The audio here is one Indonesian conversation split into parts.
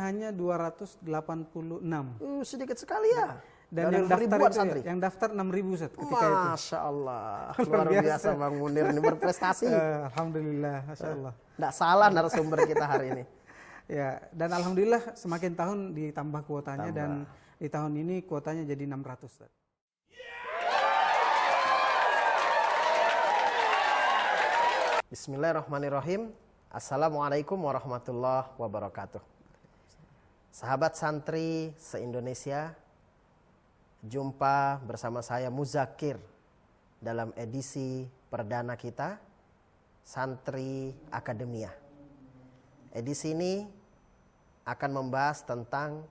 hanya 286. Sedikit sekali ya. Dan dari yang daftar ribuan itu, santri. yang daftar 6.000 Ustaz ketika itu. Masya Allah, luar biasa Bang Munir ini berprestasi. Alhamdulillah, Masya Allah. Nggak salah narasumber kita hari ini. Ya, dan alhamdulillah semakin tahun ditambah kuotanya dan di tahun ini kuotanya jadi 600 Ustaz. Bismillahirrahmanirrahim. Assalamualaikum warahmatullahi wabarakatuh. Sahabat santri se-Indonesia, jumpa bersama saya Muzakir dalam edisi perdana kita, Santri Akademia. Edisi ini akan membahas tentang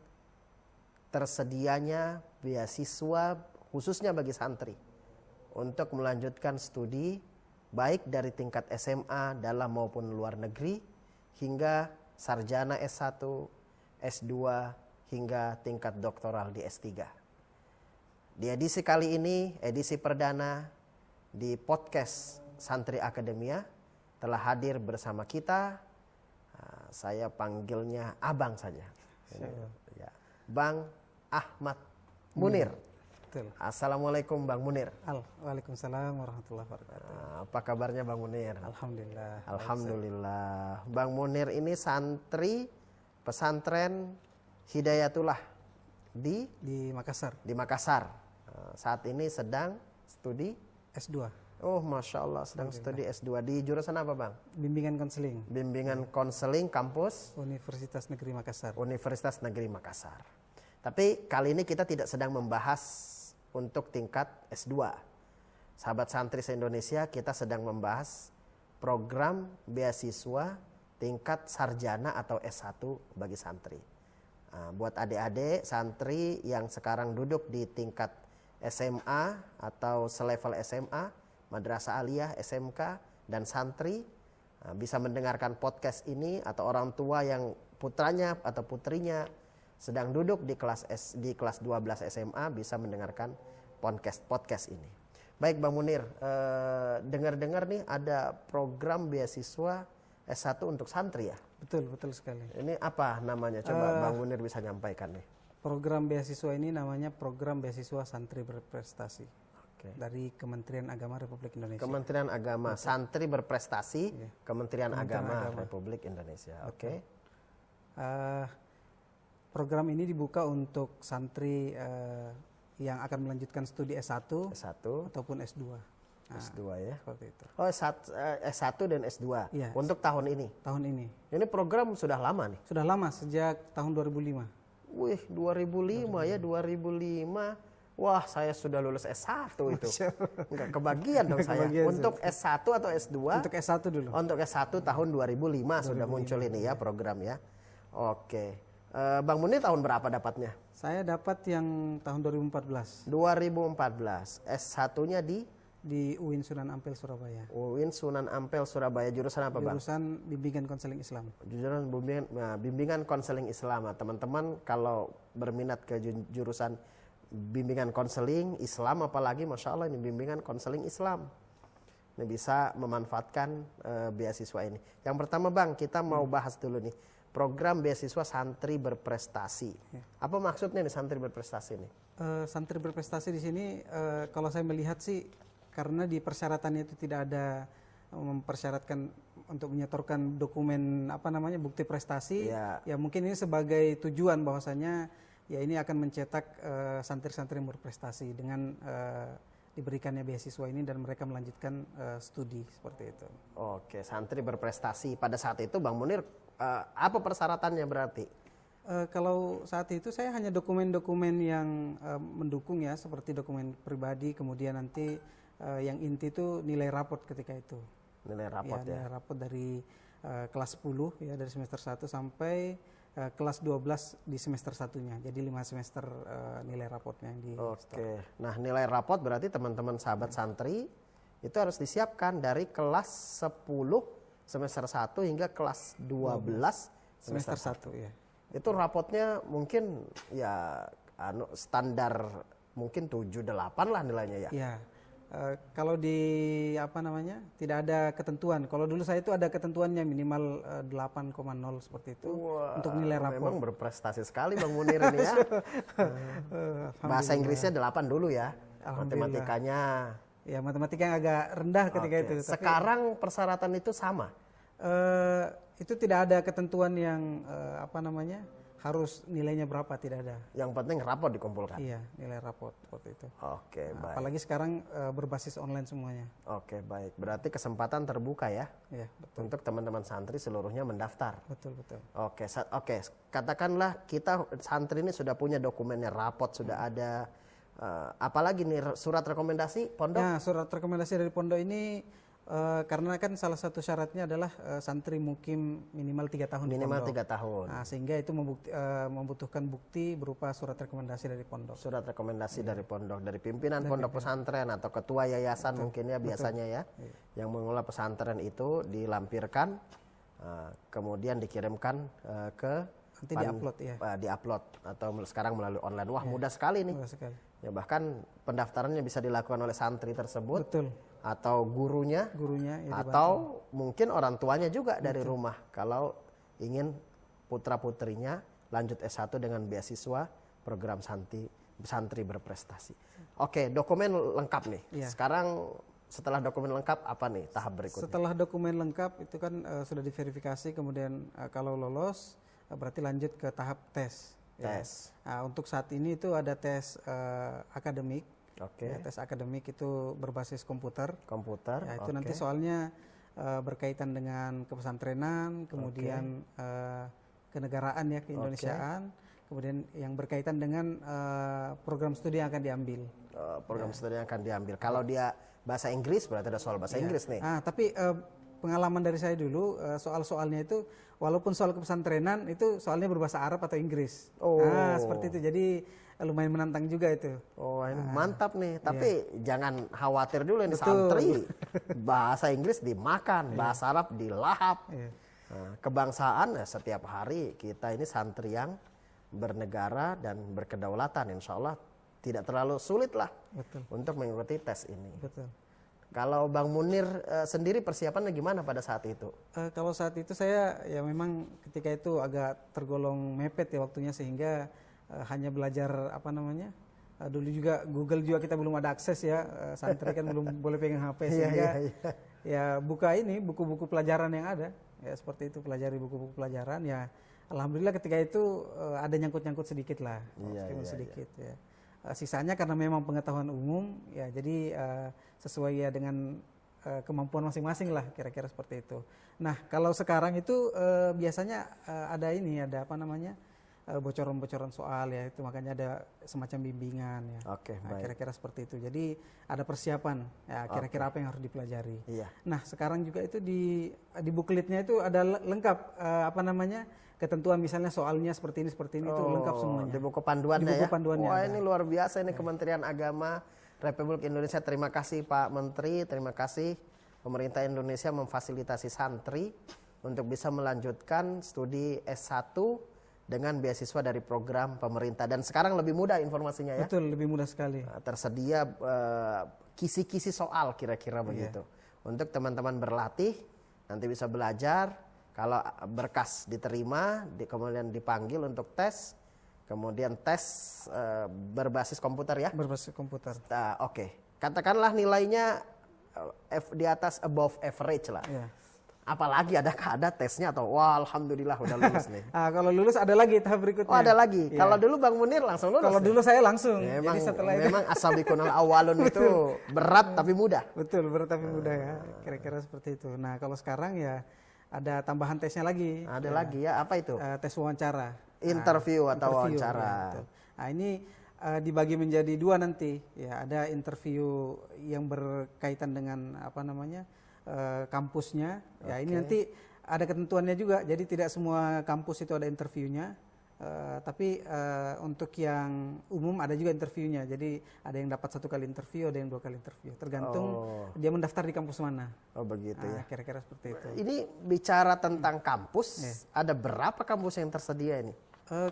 tersedianya beasiswa khususnya bagi santri untuk melanjutkan studi baik dari tingkat SMA dalam maupun luar negeri hingga sarjana S1, S2 hingga tingkat doktoral di S3. Di edisi kali ini, edisi perdana di podcast Santri Akademia telah hadir bersama kita. Saya panggilnya Abang saja. Ya. Bang Ahmad Munir. Betul. Assalamualaikum Bang Munir. Waalaikumsalam warahmatullahi wabarakatuh. Apa kabarnya Bang Munir? Alhamdulillah. Alhamdulillah. Bang Munir ini santri pesantren Hidayatullah di Makassar. Di Makassar. Saat ini sedang studi S2. Oh, Masya Allah, sedang studi S2 di jurusan apa Bang? Bimbingan konseling. Bimbingan konseling kampus Universitas Negeri Makassar. Universitas Negeri Makassar. Tapi kali ini kita tidak sedang membahas untuk tingkat S2. Sahabat santri se-Indonesia, kita sedang membahas program beasiswa tingkat sarjana atau S1 bagi santri. Buat adik-adik santri yang sekarang duduk di tingkat SMA atau selevel SMA, madrasah aliyah, SMK, dan santri bisa mendengarkan podcast ini, atau orang tua yang putranya atau putrinya sedang duduk di kelas 12 SMA bisa mendengarkan podcast ini. Baik Bang Munir, dengar-dengar nih ada program beasiswa S1 untuk santri ya? Betul sekali. Ini apa namanya? Coba Bang Munir bisa nyampaikan nih. Program beasiswa ini namanya Program Beasiswa Santri Berprestasi. Oke. Dari Kementerian Agama Republik Indonesia. Kementerian Agama, Santri Berprestasi, Iya. Kementerian Agama Republik Indonesia. Oke. Program ini dibuka untuk santri yang akan melanjutkan studi S1, ataupun S2. S2 ya. Seperti itu. Oh, S1 dan S2 Iya. untuk tahun ini. Tahun ini. Ini program sudah lama nih. Sudah lama, sejak tahun 2005. Wih, 2005 ya, 2005. Wah, saya sudah lulus S1 itu. Enggak kebagian dong saya. Untuk S1 atau S2? Untuk S1 dulu. Untuk S1 tahun 2005 sudah muncul ini ya program ya. Oke. Bang Munir tahun berapa dapatnya? Saya dapat yang tahun 2014. 2014. S1-nya di UIN Sunan Ampel Surabaya. UIN Sunan Ampel Surabaya. Jurusan apa Bang? Jurusan Bimbingan Konseling Islam. Jurusan bimbingan konseling Islam. Teman-teman kalau berminat ke jurusan bimbingan konseling Islam, apalagi Masya Allah ini bimbingan konseling Islam, ini bisa memanfaatkan beasiswa ini. Yang pertama Bang, kita mau bahas dulu nih program beasiswa santri berprestasi. Apa maksudnya nih santri berprestasi nih? Santri berprestasi di sini kalau saya melihat sih, karena di persyaratannya itu tidak ada mempersyaratkan untuk menyetorkan dokumen bukti prestasi. Ya mungkin ini sebagai tujuan bahwasanya ya ini akan mencetak santri-santri yang berprestasi dengan diberikannya beasiswa ini dan mereka melanjutkan studi seperti itu. Oke, santri berprestasi. Pada saat itu Bang Munir apa persyaratannya berarti? Kalau saat itu saya hanya dokumen-dokumen yang mendukung ya, seperti dokumen pribadi, kemudian nanti yang inti itu nilai raport ketika itu. Nilai raport ya? Nilai raport dari kelas 10 ya, dari semester 1 sampai kelas 12 di semester satunya. Jadi 5 semester nilai raportnya yang di Oke. Nah, nilai raport berarti teman-teman sahabat santri itu harus disiapkan dari kelas 10 semester 1 hingga kelas 12 semester 1 ya. Itu rapotnya mungkin ya standar mungkin 7-8 lah nilainya ya. Ya. Kalau di apa namanya tidak ada ketentuan. Kalau dulu saya itu ada ketentuannya minimal 8,0 seperti itu untuk nilai rapor. Memang berprestasi sekali Bang Munir ini ya. Bahasa Inggrisnya 8 dulu ya. Matematikanya. Ya matematika yang agak rendah ketika itu. Tapi, sekarang persyaratan itu sama? Itu tidak ada ketentuan yang apa namanya harus nilainya berapa, tidak ada. Yang penting rapor dikumpulkan. Iya, nilai rapor seperti itu. Oke, baik. Apalagi sekarang berbasis online semuanya. Oke, baik. Berarti kesempatan terbuka ya. Iya, betul. Untuk teman-teman santri seluruhnya mendaftar. Betul, betul. Oke, katakanlah kita santri ini sudah punya dokumennya, rapot sudah ada. Apalagi nih surat rekomendasi pondok? Nah, surat rekomendasi dari pondok ini karena kan salah satu syaratnya adalah santri mukim minimal 3 tahun Minimal di pondok. 3 tahun. Nah, sehingga itu membutuhkan bukti berupa surat rekomendasi dari pondok. Surat rekomendasi dari pondok, dari pimpinan pondok pesantren atau ketua yayasan mungkin ya biasanya ya. Yang mengelola pesantren itu dilampirkan, kemudian dikirimkan ke nanti diupload ya. Diupload atau sekarang melalui online. Wah, mudah sekali nih. Mudah sekali. Ya, bahkan pendaftarannya bisa dilakukan oleh santri tersebut. Betul. Atau gurunya ya, atau mungkin orang tuanya juga dari rumah kalau ingin putra putrinya lanjut S1 dengan beasiswa program santri berprestasi. Oke, dokumen lengkap nih. Ya. Sekarang setelah dokumen lengkap apa nih tahap berikutnya? Setelah dokumen lengkap itu kan sudah diverifikasi, kemudian kalau lolos berarti lanjut ke tahap tes. Tes. Ya. Nah, untuk saat ini itu ada tes akademik. Oke. Ya, tes akademik itu berbasis komputer. Ya, itu nanti soalnya berkaitan dengan kepesantrenan, kemudian kenegaraan ya, keindonesiaan, kemudian yang berkaitan dengan program studi yang akan diambil. Program studi yang akan diambil. Kalau dia bahasa Inggris berarti ada soal bahasa Inggris nih. Tapi pengalaman dari saya dulu soal-soalnya itu walaupun soal kepesantrenan itu soalnya berbahasa Arab atau Inggris. Nah, seperti itu. Jadi lumayan menantang juga itu. Oh, ini mantap nih. Tapi jangan khawatir dulu ini santri. Bahasa Inggris dimakan, bahasa Arab dilahap. Nah, kebangsaan setiap hari kita ini santri yang bernegara dan berkedaulatan. Insya Allah tidak terlalu sulit lah untuk mengikuti tes ini. Betul. Kalau Bang Munir sendiri persiapannya gimana pada saat itu? Kalau saat itu saya ya memang ketika itu agak tergolong mepet ya waktunya, sehingga hanya belajar apa namanya, dulu juga Google juga kita belum ada akses ya, santri kan belum boleh pegang HP, sehingga ya buka ini buku-buku pelajaran yang ada ya, seperti itu, pelajari buku-buku pelajaran ya. Alhamdulillah ketika itu ada nyangkut-nyangkut sedikit lah, sedikit ya. Sisanya karena memang pengetahuan umum ya, jadi sesuai ya dengan kemampuan masing-masing lah, kira-kira seperti itu. Nah, kalau sekarang itu biasanya ada apa namanya, bocoran-bocoran soal ya, itu makanya ada semacam bimbingan ya. Kira-kira seperti itu. Jadi ada persiapan ya, kira-kira apa yang harus dipelajari. Nah, sekarang juga itu di buklitnya itu ada lengkap apa namanya, ketentuan misalnya soalnya seperti ini itu lengkap semuanya. Di buku panduannya ya. Wah, ada. ini luar biasa ini Kementerian Agama Republik Indonesia. Terima kasih Pak Menteri, terima kasih pemerintah Indonesia memfasilitasi santri untuk bisa melanjutkan studi S1 dengan beasiswa dari program pemerintah. Dan sekarang lebih mudah informasinya ya. Betul, lebih mudah sekali. Tersedia kisi-kisi soal kira-kira begitu. Untuk teman-teman berlatih, nanti bisa belajar. Kalau berkas diterima, kemudian dipanggil untuk tes. Kemudian tes berbasis komputer ya? Berbasis komputer. Oke. Katakanlah nilainya di atas above average lah. Apalagi adakah ada tesnya atau wah alhamdulillah udah lulus nih. Kalau lulus ada lagi tahap berikutnya. Oh, ada lagi. Kalau dulu Bang Munir langsung lulus. Kalau dulu saya langsung. Memang, jadi setelah memang as-sabiqunal awalun itu berat tapi mudah. Betul, berat tapi mudah ya. Kira-kira seperti itu. Nah, kalau sekarang ya ada tambahan tesnya lagi. Ada lagi ya, apa itu? Tes wawancara. Interview atau wawancara. Ya, nah, ini dibagi menjadi dua nanti. Ya, ada interview yang berkaitan dengan apa namanya, kampusnya. Ya, ini nanti ada ketentuannya juga. Jadi tidak semua kampus itu ada interviewnya. Tapi untuk yang umum ada juga interviewnya. Jadi ada yang dapat 1 kali interview, ada yang 2 kali interview. Tergantung dia mendaftar di kampus mana. Oh begitu ya. Kira-kira seperti itu. Ini bicara tentang kampus, ada berapa kampus yang tersedia ini?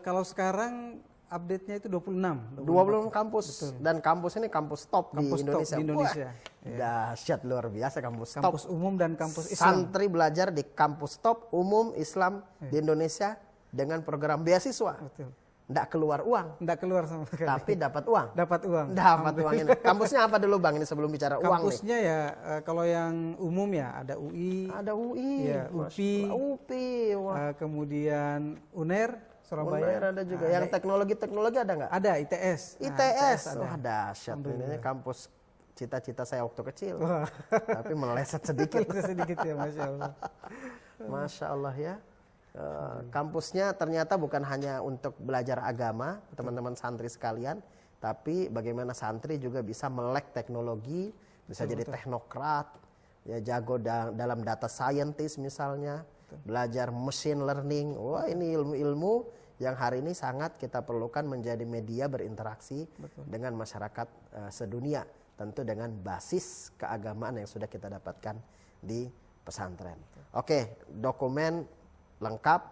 Kalau sekarang update-nya itu 26 kampus. Betul. Dan kampus ini kampus top di Indonesia. Top di Indonesia. Dahsyat, luar biasa kampus top. Kampus umum dan kampus Islam. Santri belajar di kampus top umum Islam di Indonesia dengan program beasiswa. Betul. Nggak keluar uang, Nggak keluar sama sekali. tapi dapat uang. Dapat uang. Dapat uang ini. Kampusnya apa dulu Bang ini sebelum bicara uang nih? Kampusnya ya kalau yang umum ya ada UI, Ada UI, ya, UPI, wah. kemudian UNER Surabaya. UNER ada juga. Yang teknologi ada nggak? Ada ITS. ITS. ada. Wah, dahsyat. Ini kampus cita-cita saya waktu kecil. Wah. Tapi meleset sedikit. Sedikit ya, Masya Allah. Masya Allah ya. Kampusnya ternyata bukan hanya untuk belajar agama, teman-teman santri sekalian, tapi bagaimana santri juga bisa melek teknologi, bisa jadi teknokrat, ya jago dalam data scientist misalnya, belajar machine learning. Wah, ini ilmu-ilmu yang hari ini sangat kita perlukan menjadi media berinteraksi dengan masyarakat sedunia, tentu dengan basis keagamaan yang sudah kita dapatkan di pesantren. Oke, dokumen lengkap,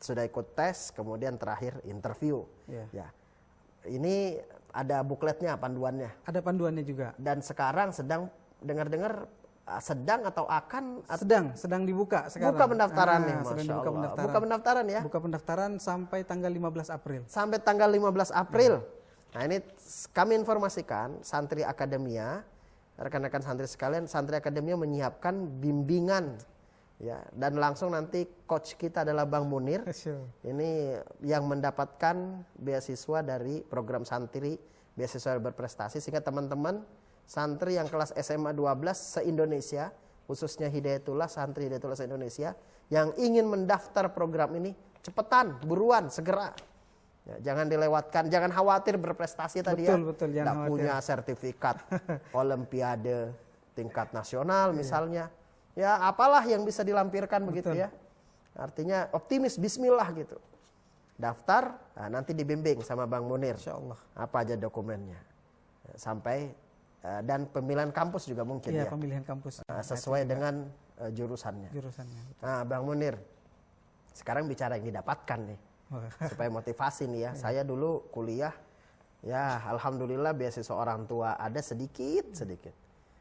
sudah ikut tes, kemudian terakhir interview. Ya, ini ada bukletnya, panduannya. Ada panduannya juga. Dan sekarang sedang dengar-dengar sedang atau akan sedang dibuka sekarang. Buka pendaftaran nih, sedang Masya dibuka Allah. pendaftaran. Buka pendaftaran ya. Buka pendaftaran sampai tanggal 15 April. Sampai tanggal 15 April. Nah, ini kami informasikan Santri Akademia, rekan-rekan santri sekalian, Santri Akademia menyiapkan bimbingan. Ya, dan langsung nanti coach kita adalah Bang Munir. Ini yang mendapatkan beasiswa dari program santri beasiswa berprestasi, sehingga teman-teman santri yang kelas SMA 12 se-Indonesia, khususnya Hidayatullah, santri Hidayatullah se-Indonesia yang ingin mendaftar program ini, cepetan, buruan, segera. Ya, jangan dilewatkan, jangan khawatir berprestasi tadi ya. Betul, jangan Nggak khawatir. punya sertifikat olimpiade tingkat nasional misalnya. Ya, apalah yang bisa dilampirkan begitu ya. Artinya optimis, bismillah gitu. Daftar, nah, nanti dibimbing sama Bang Munir. Insya Allah. Apa aja dokumennya. Sampai dan pemilihan kampus juga mungkin ya. Pemilihan kampus. Sesuai dengan jurusannya. Nah, Bang Munir, sekarang bicara yang didapatkan nih. Supaya motivasi nih ya. Saya dulu kuliah, ya alhamdulillah beasiswa orang tua ada sedikit.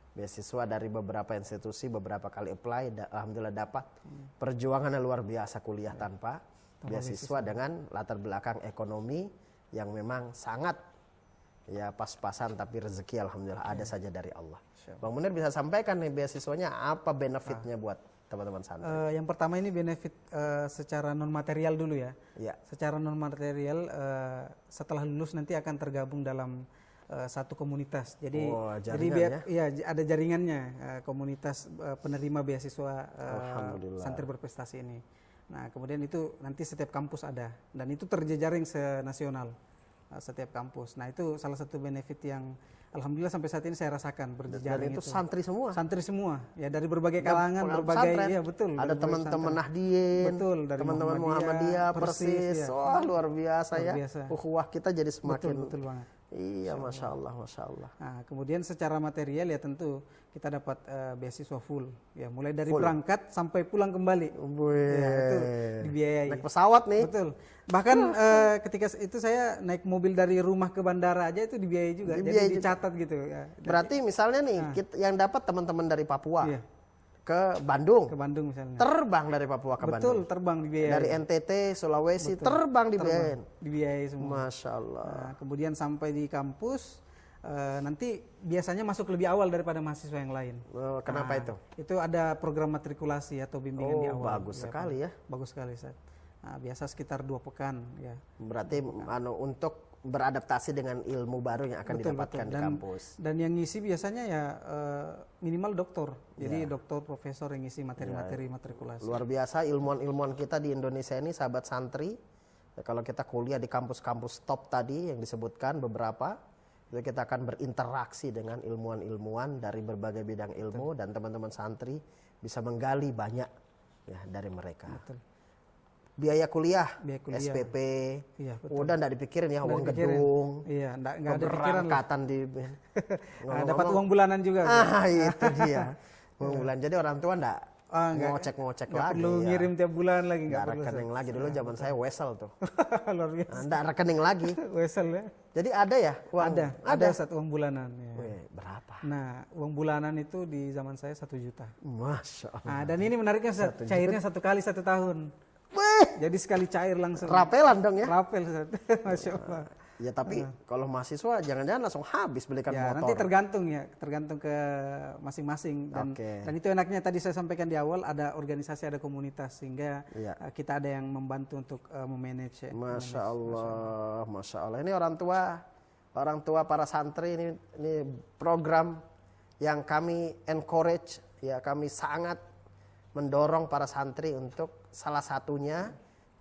Beasiswa dari beberapa institusi, beberapa kali apply, alhamdulillah dapat. Perjuangannya luar biasa kuliah tanpa beasiswa dengan latar belakang ekonomi yang memang sangat ya pas-pasan, tapi rezeki alhamdulillah ada saja dari Allah. Bang Munir bisa sampaikan nih beasiswanya apa benefitnya buat teman-teman santri? Yang pertama ini benefit secara non material dulu ya. Secara non material setelah lulus nanti akan tergabung dalam satu komunitas. Jadi ada jaringannya komunitas penerima beasiswa santri berprestasi ini. Nah, kemudian itu nanti setiap kampus ada dan itu terjejaring senasional. Setiap kampus. Nah, itu salah satu benefit yang alhamdulillah sampai saat ini saya rasakan berjejaring. Dan itu santri semua. Santri semua. Ya dari berbagai kalangan, berbagai ya betul. Ada teman-teman Nahdien, betul, dari teman-teman Muhammadiyah, Persis. Ya. Wah, luar biasa luar ya. Biasa. Ukhuwah kita jadi semakin betul banget. Iya, Masya Allah. Nah, kemudian secara material ya tentu kita dapat beasiswa full. Ya, mulai dari berangkat sampai pulang kembali. Ya, itu dibiayai. Naik pesawat nih. Betul. Bahkan ketika itu saya naik mobil dari rumah ke bandara aja itu dibiayai juga. Jadi dicatat gitu. Ya. Berarti misalnya nih yang dapat teman-teman dari Papua. Ke Bandung. Ke Bandung misalnya. Terbang dari Papua ke Bandung. Betul, terbang dibiayai. Dari NTT, Sulawesi, terbang dibiayain. Dibiayai semua. Masya Allah. Nah, kemudian sampai di kampus, nanti biasanya masuk lebih awal daripada mahasiswa yang lain. Kenapa itu? Itu ada program matrikulasi atau bimbingan di awal. Bagus sekali ya. Bagus sekali, Ustaz. Nah, biasa sekitar 2 pekan ya. Berarti untuk beradaptasi dengan ilmu baru yang akan didapatkan di kampus. Dan yang ngisi biasanya ya minimal doktor. Jadi doktor, profesor yang ngisi materi-materi matrikulasi. Luar biasa ilmuwan-ilmuwan kita di Indonesia ini, sahabat santri. Kalau kita kuliah di kampus-kampus top tadi yang disebutkan beberapa, itu kita akan berinteraksi dengan ilmuwan-ilmuwan dari berbagai bidang ilmu. Dan teman-teman santri bisa menggali banyak ya dari mereka. Betul. Biaya kuliah, SPP, udah enggak dipikirin ya, uang gedung, enggak ada pikiran di dapat uang bulanan juga. Itu dia. Uang bulan. Jadi orang tua enggak ngocek-ngocek lagi. Perlu ngirim tiap bulan lagi, enggak rekening lagi. Dulu zaman saya wesel tuh. Luar biasa. Enggak rekening lagi. Wesel ya. Jadi ada ya uang? Ada satu uang bulanan. Ya. Berapa? Nah, uang bulanan itu di zaman saya 1 juta. Masya Allah. Nah, dan ini menariknya cairnya 1 kali 1 tahun. Wih, Jadi sekali cair langsung. rapelan dong ya. Rapel, Ustaz. Masya Allah. Ya tapi kalau mahasiswa jangan-jangan langsung habis belikan Ya, motor. nanti tergantung ke masing-masing dan itu enaknya tadi saya sampaikan di awal ada organisasi, ada komunitas sehingga kita ada yang membantu untuk memanage. Masya Allah, Masya Allah. Ini orang tua para santri ini program yang kami encourage, ya kami sangat mendorong para santri untuk salah satunya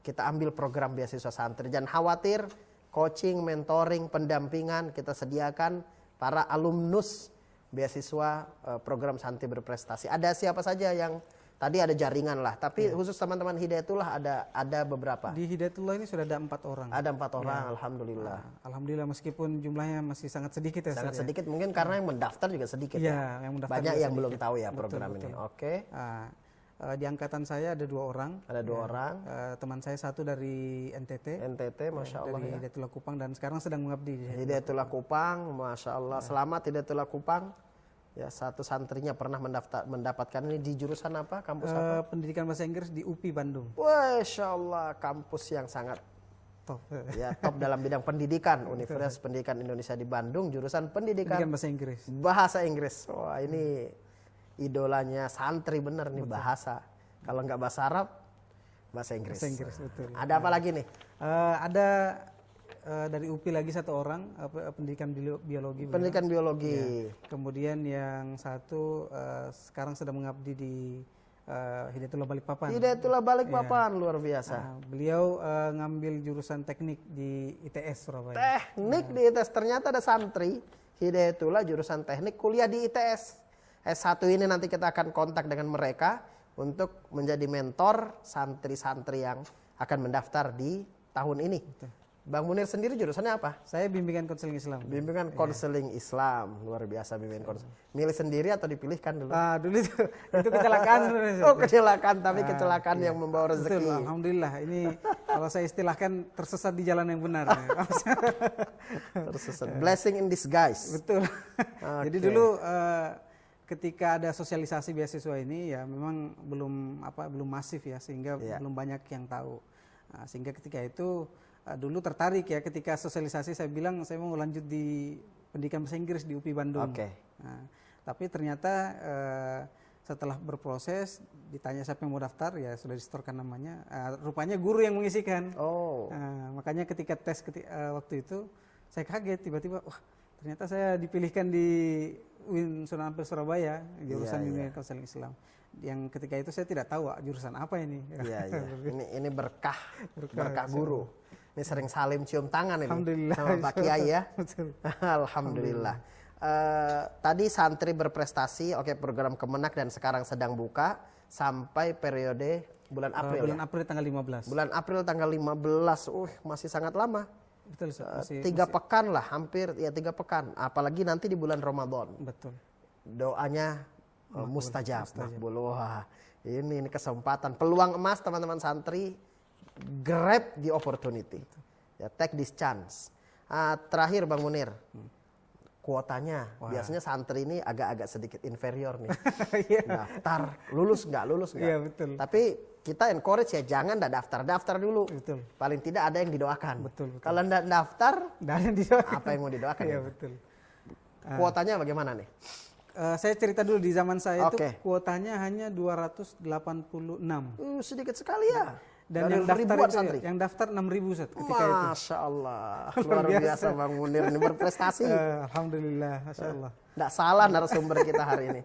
kita ambil program beasiswa santri. Jangan khawatir. Coaching, mentoring, pendampingan kita sediakan para alumnus beasiswa program santri berprestasi. Ada siapa saja yang tadi ada jaringan lah, tapi khusus teman-teman Hidayatullah ada beberapa. Di Hidayatullah ini sudah ada 4 orang. Ada 4 orang, alhamdulillah. Alhamdulillah meskipun jumlahnya masih sangat sedikit ya. Sangat sedikit mungkin karena yang mendaftar juga sedikit ya. Yang mendaftar banyak juga yang sedikit. belum tahu ya program ini. Oke. Di angkatan saya ada 2 orang. Ada 2 orang. Teman saya 1 dari NTT. Masya Allah dari ya. Hidayatullah Kupang dan sekarang sedang mengabdi di Hidayatullah Kupang, Masya Allah. Selamat Hidayatullah Kupang. Ya, 1 santrinya pernah mendapatkan ini di jurusan apa? Kampus apa? Pendidikan Bahasa Inggris di UPI Bandung. Masya Allah, kampus yang sangat Top. ya top dalam bidang pendidikan. Universitas Pendidikan Indonesia di Bandung, jurusan pendidikan Bahasa Inggris. Bahasa Inggris. Wah, ini idolanya santri bener nih, bahasa. Kalau nggak bahasa Arab, bahasa Inggris. Bahasa Inggris, betul. Ada apa lagi nih? Ada dari UPI lagi 1 orang, pendidikan biologi. Pendidikan biologi. Kemudian yang 1 sekarang sedang mengabdi di Hidayatullah Balikpapan. Hidayatullah Balikpapan, luar biasa. Beliau ngambil jurusan teknik di ITS Surabaya. Teknik di ITS, ternyata ada santri Hidayatullah jurusan teknik kuliah di ITS. S1 ini nanti kita akan kontak dengan mereka untuk menjadi mentor santri-santri yang akan mendaftar di tahun ini. Bang Munir sendiri jurusannya apa? Saya bimbingan konseling Islam. Bimbingan konseling Islam, luar biasa bimbingan konseling. Milih sendiri atau dipilihkan dulu? Dulu itu kecelakaan sebenarnya. Oh, kecelakaan, tapi kecelakaan yang membawa rezeki. Betul, alhamdulillah. Ini kalau saya istilahkan tersesat di jalan yang benar. Tersesat. Blessing in disguise. Betul. Jadi dulu ketika ada sosialisasi beasiswa ini ya memang belum masif ya sehingga belum banyak yang tahu. Sehingga ketika itu dulu tertarik ya ketika sosialisasi saya bilang saya mau lanjut di pendidikan bahasa Inggris di UPI Bandung. Tapi ternyata setelah berproses ditanya siapa yang mau daftar ya sudah disetorkan namanya. Rupanya guru yang mengisikan. Makanya ketika tes waktu itu saya kaget tiba-tiba wah ternyata saya dipilihkan di UIN Sunan Ampel Surabaya jurusan bimbingan konseling Islam. Yang ketika itu saya tidak tahu jurusan apa ini. Ini berkah guru. Ini sering salim cium tangan ini Alhamdulillah. sama Pak Kiai ya. Alhamdulillah. Tadi santri berprestasi, program Kemenak dan sekarang sedang buka sampai periode bulan April. Bulan April tanggal 15. Bulan April tanggal 15. Masih sangat lama. Betul, 3 pekan lah, hampir ya 3 pekan. Apalagi nanti di bulan Ramadan. Betul. Doanya mustajab. Wah, ini kesempatan, peluang emas teman-teman santri. Grab the opportunity. Ya, take this chance. Terakhir Bang Munir. Kuotanya. Biasanya santri ini agak-agak sedikit inferior nih. Daftar, lulus nggak? Iya, betul. Tapi kita encourage ya jangan daftar dulu. Betul. Paling tidak ada yang didoakan. Betul. Kalau nggak daftar, apa yang mau didoakan? Iya, betul. Kuotanya bagaimana nih? Saya cerita dulu di zaman saya itu kuotanya hanya 286. Sedikit sekali ya. Dan yang daftar 6.000 Ustaz ketika itu. Masya Allah. Luar biasa Bang Munir ini berprestasi. Alhamdulillah, Masya Allah. Nggak salah narasumber kita hari ini.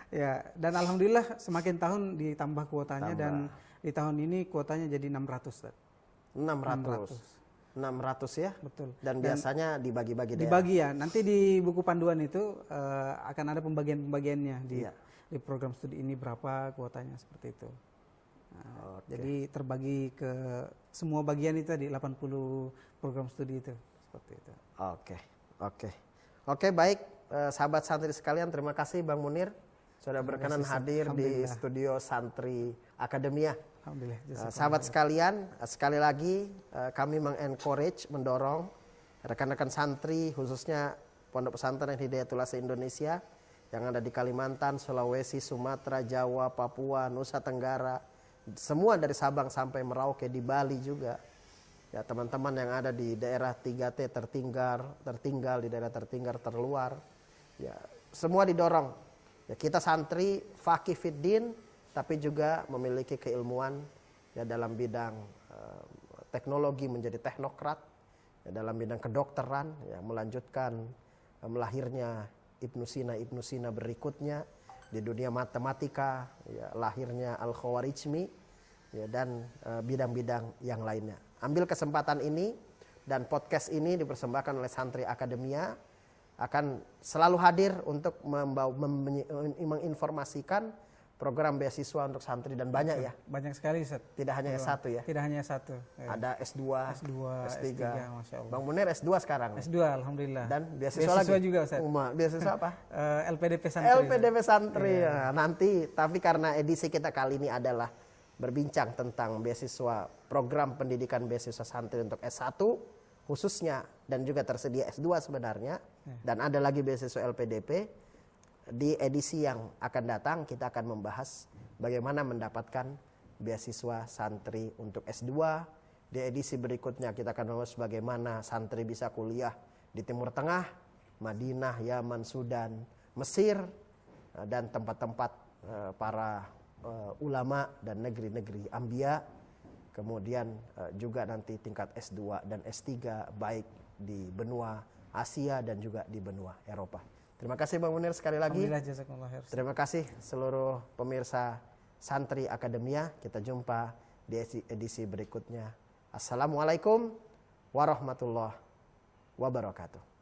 Ya, dan alhamdulillah semakin tahun ditambah kuotanya dan di tahun ini kuotanya jadi 600 Ustaz. 600 ya? Betul. Dan biasanya dibagi-bagi dibagi ya. Nanti di buku panduan itu akan ada pembagian-pembagiannya di program studi ini berapa kuotanya seperti itu. Jadi terbagi ke semua bagian itu di 80 program studi itu seperti itu. Oke, baik sahabat santri sekalian, terima kasih Bang Munir sudah berkenan hadir di studio Santri Akademia. Alhamdulillah. Sahabat sekalian, sekali lagi kami mendorong rekan-rekan santri khususnya Pondok Pesantren Hidayatul se-Indonesia yang ada di Kalimantan, Sulawesi, Sumatera, Jawa, Papua, Nusa Tenggara, semua dari Sabang sampai Merauke, di Bali juga. Ya, teman-teman yang ada di daerah 3T tertinggal di daerah tertinggal terluar, ya semua didorong. Ya, kita santri faqih fiddin, tapi juga memiliki keilmuan ya dalam bidang teknologi, menjadi teknokrat, ya, dalam bidang kedokteran, ya, melanjutkan melahirnya Ibnu Sina berikutnya di dunia matematika, ya, lahirnya Al-Khawarizmi, ya, dan bidang-bidang yang lainnya. Ambil kesempatan ini, dan podcast ini dipersembahkan oleh Santri Akademia, akan selalu hadir untuk menginformasikan program beasiswa untuk santri, dan banyak ya. Banyak sekali, Ustaz. Tidak hanya S1 ya. Tidak hanya S1. Ya. Ada S2, S3. Masya Allah. Bang Munir S2 sekarang. S2 alhamdulillah. Dan beasiswa lagi juga, Ustaz. Beasiswa apa? LPDP Santri. LPDP Santri. Ya. Nanti, tapi karena edisi kita kali ini adalah berbincang tentang beasiswa, program pendidikan beasiswa santri untuk S1 khususnya, dan juga tersedia S2 sebenarnya, dan ada lagi beasiswa LPDP. Di edisi yang akan datang kita akan membahas bagaimana mendapatkan beasiswa santri untuk S2. Di edisi berikutnya kita akan membahas bagaimana santri bisa kuliah di Timur Tengah, Madinah, Yaman, Sudan, Mesir, dan tempat-tempat para ulama dan negeri-negeri Anbiya. Kemudian juga nanti tingkat S2 dan S3 baik di benua Asia dan juga di benua Eropa. Terima kasih Bang Munir sekali lagi. Terima kasih seluruh pemirsa Santri Akademia. Kita jumpa di edisi berikutnya. Assalamualaikum warahmatullahi wabarakatuh.